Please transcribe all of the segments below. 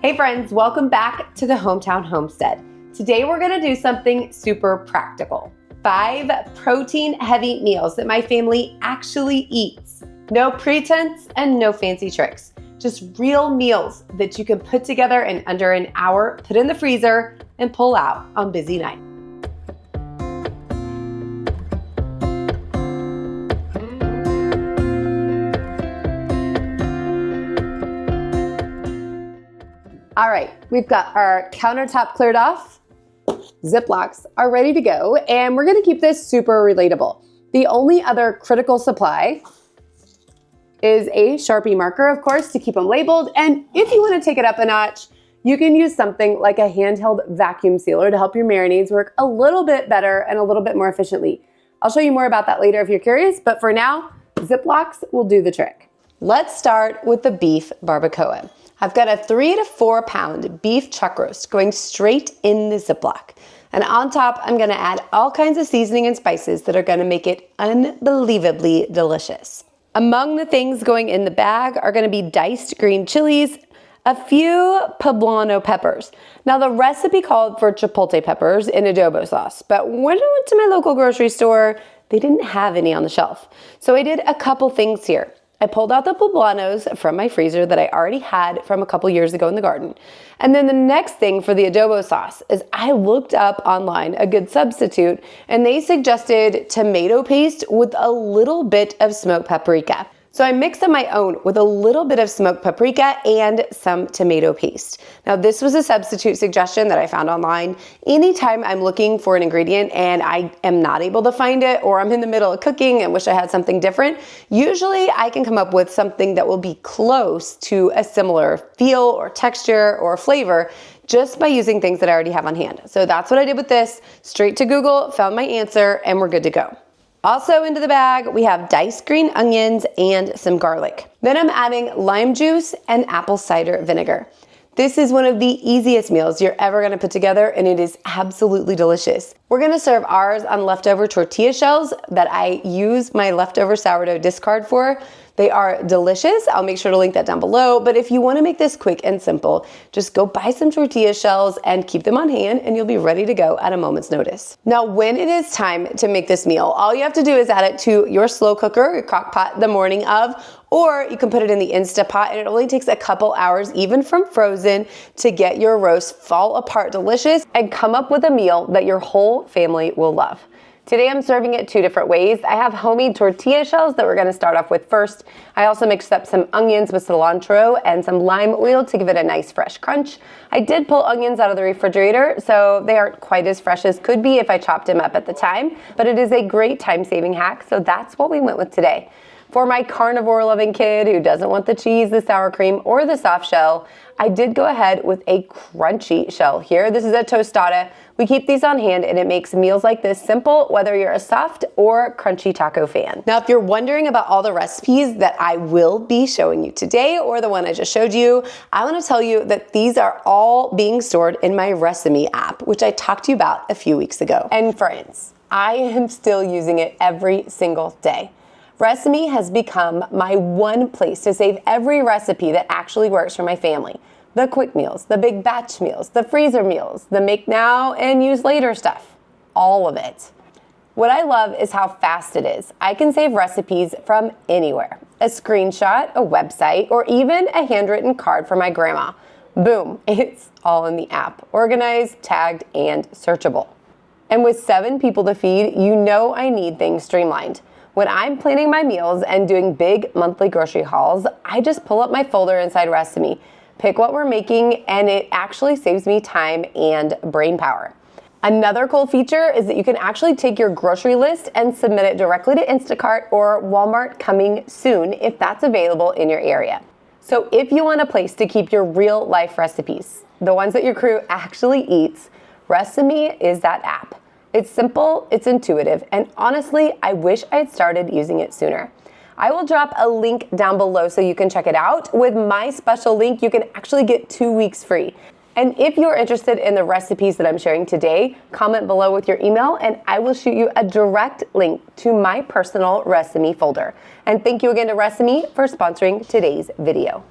Hey friends, welcome back to the Hometown Homestead. Today we're gonna do something super practical. 5 protein-heavy meals that my family actually eats. No pretense and no fancy tricks. Just real meals that you can put together in under an hour, put in the freezer, and pull out on busy nights. All right, we've got our countertop cleared off. Ziplocs are ready to go, and we're gonna keep this super relatable. The only other critical supply is a Sharpie marker, of course, to keep them labeled. And if you wanna take it up a notch, you can use something like a handheld vacuum sealer to help your marinades work a little bit better and a little bit more efficiently. I'll show you more about that later if you're curious, but for now, Ziplocs will do the trick. Let's start with the beef barbacoa. I've got a 3 to 4 pound beef chuck roast going straight in the Ziploc. And on top, I'm gonna add all kinds of seasoning and spices that are gonna make it unbelievably delicious. Among the things going in the bag are gonna be diced green chilies, a few poblano peppers. Now the recipe called for chipotle peppers in adobo sauce, but when I went to my local grocery store, they didn't have any on the shelf. So I did a couple things here. I pulled out the poblanos from my freezer that I already had from a couple years ago in the garden. And then the next thing for the adobo sauce is I looked up online a good substitute, and they suggested tomato paste with a little bit of smoked paprika. So I mixed up my own with a little bit of smoked paprika and some tomato paste. Now this was a substitute suggestion that I found online. Anytime I'm looking for an ingredient and I am not able to find it, or I'm in the middle of cooking and wish I had something different, usually I can come up with something that will be close to a similar feel or texture or flavor just by using things that I already have on hand. So that's what I did with this. Straight to Google, found my answer, and we're good to go. Also into the bag, we have diced green onions and some garlic. Then I'm adding lime juice and apple cider vinegar. This is one of the easiest meals you're ever gonna put together, and it is absolutely delicious. We're gonna serve ours on leftover tortilla shells that I use my leftover sourdough discard for. They are delicious. I'll make sure to link that down below. But if you wanna make this quick and simple, just go buy some tortilla shells and keep them on hand, and you'll be ready to go at a moment's notice. Now, when it is time to make this meal, all you have to do is add it to your slow cooker, your crock pot the morning of, or you can put it in the Instapot, and it only takes a couple hours, even from frozen, to get your roast fall apart delicious and come up with a meal that your whole family will love. Today I'm serving it 2 different ways. I have homemade tortilla shells that we're gonna start off with first. I also mixed up some onions with cilantro and some lime oil to give it a nice fresh crunch. I did pull onions out of the refrigerator, so they aren't quite as fresh as could be if I chopped them up at the time, but it is a great time-saving hack, so that's what we went with today. For my carnivore-loving kid who doesn't want the cheese, the sour cream, or the soft shell, I did go ahead with a crunchy shell here. This is a tostada. We keep these on hand, and it makes meals like this simple, whether you're a soft or crunchy taco fan. Now, if you're wondering about all the recipes that I will be showing you today, or the one I just showed you, I wanna tell you that these are all being stored in my Resemi app, which I talked to you about a few weeks ago. And friends, I am still using it every single day. Resemi has become my one place to save every recipe that actually works for my family. The quick meals, the big batch meals, the freezer meals, the make now and use later stuff, all of it. What I love is how fast it is. I can save recipes from anywhere. A screenshot, a website, or even a handwritten card for my grandma. Boom, it's all in the app, organized, tagged, and searchable. And with 7 people to feed, you know I need things streamlined. When I'm planning my meals and doing big monthly grocery hauls, I just pull up my folder inside Resemi, pick what we're making, and it actually saves me time and brain power. Another cool feature is that you can actually take your grocery list and submit it directly to Instacart or Walmart coming soon if that's available in your area. So if you want a place to keep your real life recipes, the ones that your crew actually eats, Resemi is that app. It's simple, it's intuitive, and honestly, I wish I had started using it sooner. I will drop a link down below so you can check it out. With my special link, you can actually get 2 weeks free. And if you're interested in the recipes that I'm sharing today, comment below with your email and I will shoot you a direct link to my personal Resemi folder. And thank you again to Resemi for sponsoring today's video.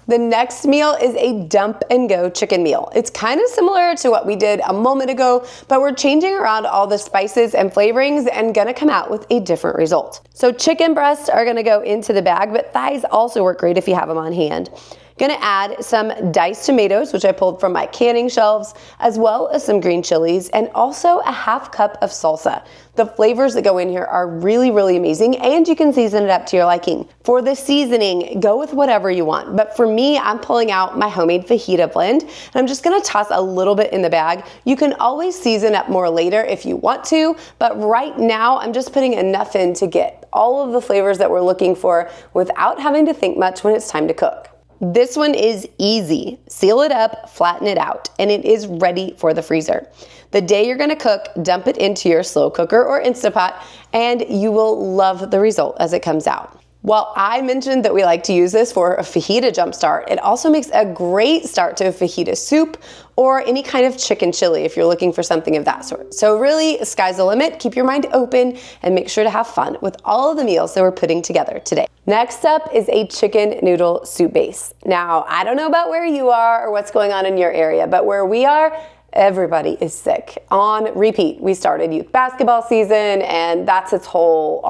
The next meal is a dump and go chicken meal. It's kind of similar to what we did a moment ago, but we're changing around all the spices and flavorings and gonna come out with a different result. So chicken breasts are gonna go into the bag, but thighs also work great if you have them on hand. Gonna add some diced tomatoes, which I pulled from my canning shelves, as well as some green chilies, and also a half cup of salsa. The flavors that go in here are really, really amazing, and you can season it up to your liking. For the seasoning, go with whatever you want, but for me, I'm pulling out my homemade fajita blend, and I'm just gonna toss a little bit in the bag. You can always season up more later if you want to, but right now, I'm just putting enough in to get all of the flavors that we're looking for without having to think much when it's time to cook. This one is easy. Seal it up, flatten it out, and it is ready for the freezer. The day you're gonna cook, dump it into your slow cooker or Instapot, and you will love the result as it comes out. While I mentioned that we like to use this for a fajita jumpstart, it also makes a great start to a fajita soup or any kind of chicken chili if you're looking for something of that sort. So really, sky's the limit. Keep your mind open and make sure to have fun with all of the meals that we're putting together today. Next up is a chicken noodle soup base. Now, I don't know about where you are or what's going on in your area, but where we are, everybody is sick on repeat. We started youth basketball season, and that's its whole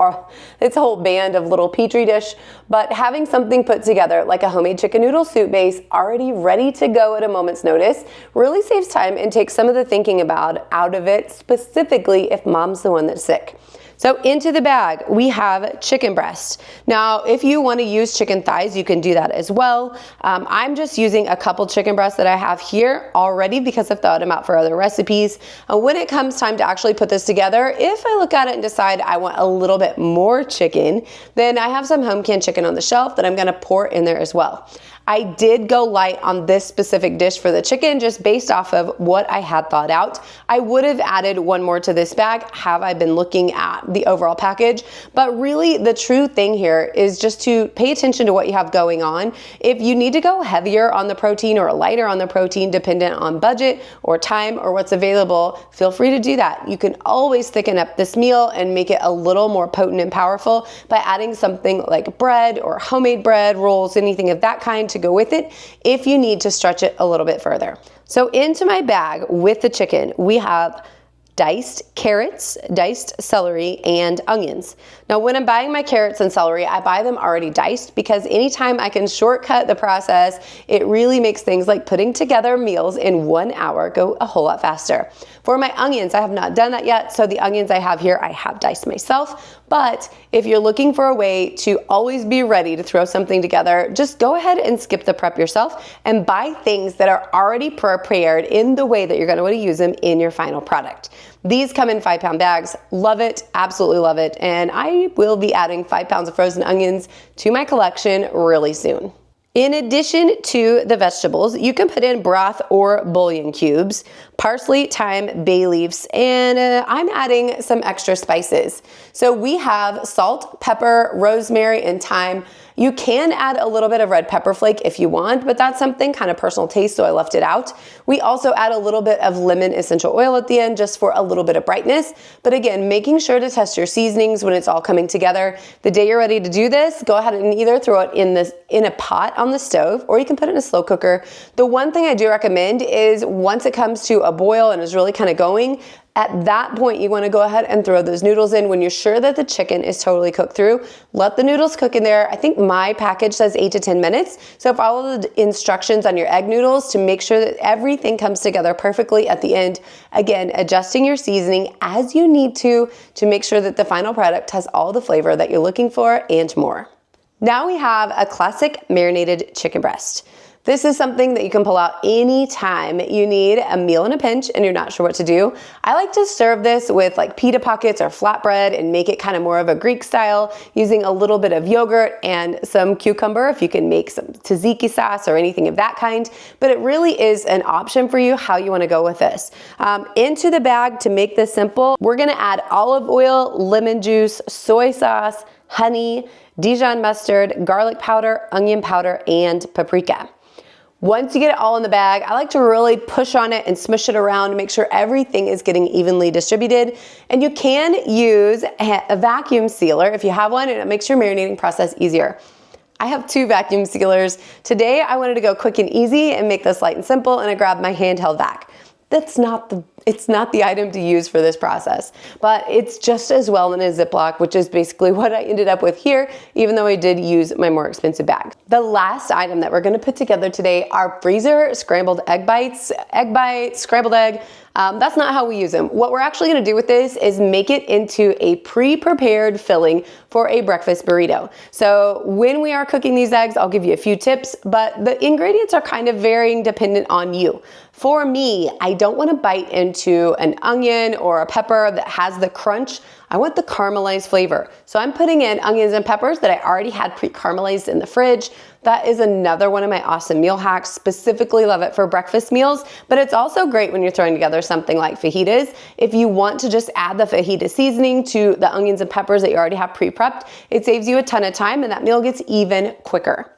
band of little petri dish. But having something put together like a homemade chicken noodle soup base already ready to go at a moment's notice really saves time and takes some of the thinking about out of it, specifically if mom's the one that's sick. So into the bag, we have chicken breast. Now, if you want to use chicken thighs, you can do that as well. I'm just using a couple chicken breasts that I have here already because I've thought them out for other recipes. When it comes time to actually put this together, if I look at it and decide I want a little bit more chicken, then I have some home canned chicken on the shelf that I'm going to pour in there as well. I did go light on this specific dish for the chicken just based off of what I had thought out. I would have added one more to this bag have I been looking at the overall package, but really the true thing here is just to pay attention to what you have going on. If you need to go heavier on the protein or lighter on the protein dependent on budget or time or what's available, feel free to do that. You can always thicken up this meal and make it a little more potent and powerful by adding something like bread or homemade bread, rolls, anything of that kind to go with it if you need to stretch it a little bit further. So into my bag with the chicken, we have diced carrots, diced celery, and onions. Now, when I'm buying my carrots and celery, I buy them already diced because anytime I can shortcut the process, it really makes things like putting together meals in 1 hour go a whole lot faster. For my onions, I have not done that yet, so the onions I have here, I have diced myself. But if you're looking for a way to always be ready to throw something together, just go ahead and skip the prep yourself and buy things that are already prepared in the way that you're going to want to use them in your final product. These come in 5-pound bags. Love it, absolutely love it. And I will be adding 5 pounds of frozen onions to my collection really soon. In addition to the vegetables, you can put in broth or bouillon cubes, parsley, thyme, bay leaves, and I'm adding some extra spices. So we have salt, pepper, rosemary, and thyme. You can add a little bit of red pepper flake if you want, but that's something kind of personal taste, so I left it out. We also add a little bit of lemon essential oil at the end just for a little bit of brightness. But again, making sure to test your seasonings when it's all coming together. The day you're ready to do this, go ahead and either throw it in a pot on the stove, or you can put it in a slow cooker. The one thing I do recommend is once it comes to a boil and is really kind of going, at that point, you want to go ahead and throw those noodles in when you're sure that the chicken is totally cooked through. Let the noodles cook in there. I think my package says 8 to 10 minutes. So follow the instructions on your egg noodles to make sure that everything comes together perfectly at the end. Again, adjusting your seasoning as you need to make sure that the final product has all the flavor that you're looking for and more. Now we have a classic marinated chicken breast. This is something that you can pull out anytime you need a meal in a pinch and you're not sure what to do. I like to serve this with like pita pockets or flatbread and make it kind of more of a Greek style using a little bit of yogurt and some cucumber if you can make some tzatziki sauce or anything of that kind. But it really is an option for you how you want to go with this. Into the bag to make this simple, we're going to add olive oil, lemon juice, soy sauce, honey, Dijon mustard, garlic powder, onion powder, and paprika. Once you get it all in the bag, I like to really push on it and smush it around to make sure everything is getting evenly distributed. And you can use a vacuum sealer if you have one, and it makes your marinating process easier. I have 2 vacuum sealers. Today I wanted to go quick and easy and make this light and simple, and I grabbed my handheld vac. It's not the item to use for this process, but it's just as well in a Ziploc, which is basically what I ended up with here, even though I did use my more expensive bag. The last item that we're gonna put together today are freezer scrambled egg bites, scrambled egg. That's not how we use them. What we're actually gonna do with this is make it into a pre-prepared filling for a breakfast burrito. So when we are cooking these eggs, I'll give you a few tips, but the ingredients are kind of varying dependent on you. For me, I don't wanna bite into an onion or a pepper that has the crunch. I want the caramelized flavor. So I'm putting in onions and peppers that I already had pre-caramelized in the fridge. That is another one of my awesome meal hacks. Specifically love it for breakfast meals, but it's also great when you're throwing together something like fajitas. If you want to just add the fajita seasoning to the onions and peppers that you already have pre-prepped, it saves you a ton of time and that meal gets even quicker.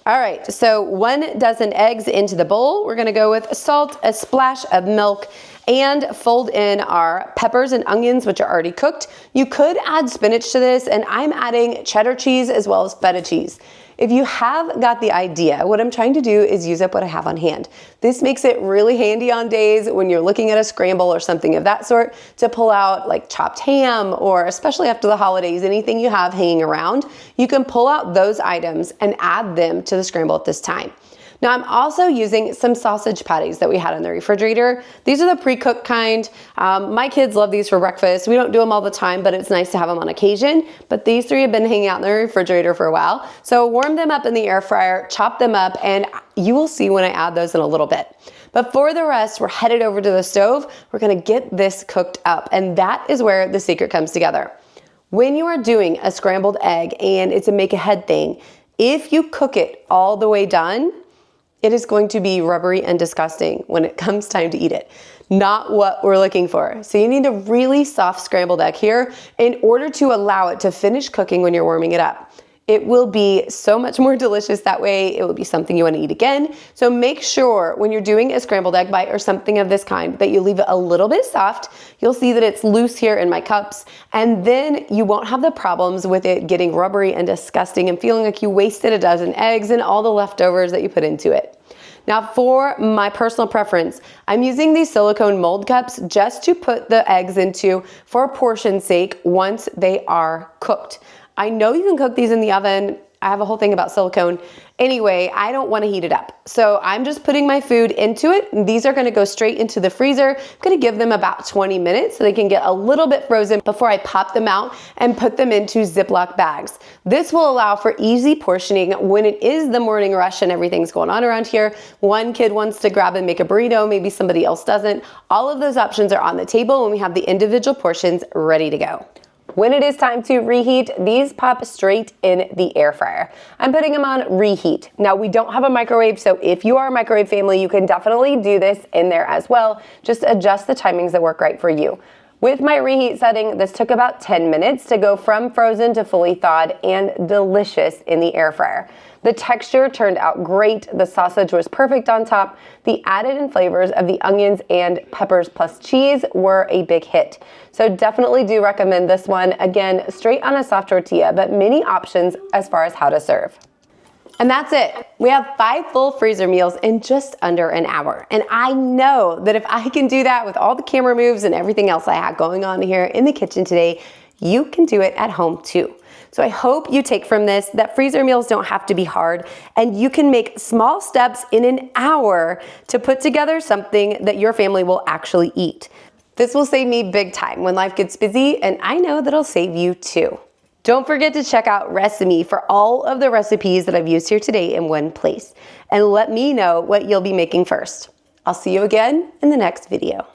All right, so 1 dozen eggs into the bowl. We're gonna go with salt, a splash of milk, and fold in our peppers and onions, which are already cooked. You could add spinach to this, and I'm adding cheddar cheese as well as feta cheese. If you have got the idea, what I'm trying to do is use up what I have on hand. This makes it really handy on days when you're looking at a scramble or something of that sort to pull out like chopped ham, or especially after the holidays, anything you have hanging around, you can pull out those items and add them to the scramble at this time. Now I'm also using some sausage patties that we had in the refrigerator. These are the pre-cooked kind. My kids love these for breakfast. We don't do them all the time, but it's nice to have them on occasion. But these 3 have been hanging out in the refrigerator for a while. So warm them up in the air fryer, chop them up, and you will see when I add those in a little bit. But for the rest, we're headed over to the stove. We're gonna get this cooked up, and that is where the secret comes together. When you are doing a scrambled egg and it's a make ahead thing, if you cook it all the way done, it is going to be rubbery and disgusting when it comes time to eat it. Not what we're looking for. So you need a really soft scrambled egg here in order to allow it to finish cooking when you're warming it up. It will be so much more delicious that way. It will be something you want to eat again. So make sure when you're doing a scrambled egg bite or something of this kind that you leave it a little bit soft. You'll see that it's loose here in my cups, and then you won't have the problems with it getting rubbery and disgusting and feeling like you wasted a dozen eggs and all the leftovers that you put into it. Now for my personal preference, I'm using these silicone mold cups just to put the eggs into for portion's sake once they are cooked. I know you can cook these in the oven. I have a whole thing about silicone. Anyway, I don't want to heat it up. So I'm just putting my food into it. These are going to go straight into the freezer. I'm going to give them about 20 minutes so they can get a little bit frozen before I pop them out and put them into Ziploc bags. This will allow for easy portioning when it is the morning rush and everything's going on around here. One kid wants to grab and make a burrito, maybe somebody else doesn't. All of those options are on the table when we have the individual portions ready to go. When it is time to reheat, these pop straight in the air fryer. I'm putting them on reheat. Now we don't have a microwave, so if you are a microwave family, you can definitely do this in there as well. Just adjust the timings that work right for you. With my reheat setting, this took about 10 minutes to go from frozen to fully thawed and delicious in the air fryer. The texture turned out great. The sausage was perfect on top. The added in flavors of the onions and peppers plus cheese were a big hit. So definitely do recommend this one. Again, straight on a soft tortilla, but many options as far as how to serve. And that's it. We have 5 full freezer meals in just under an hour. And I know that if I can do that with all the camera moves and everything else I had going on here in the kitchen today, you can do it at home too. So I hope you take from this that freezer meals don't have to be hard, and you can make small steps in an hour to put together something that your family will actually eat. This will save me big time when life gets busy, and I know that it'll save you too. Don't forget to check out Recipe for all of the recipes that I've used here today in one place, and let me know what you'll be making first. I'll see you again in the next video.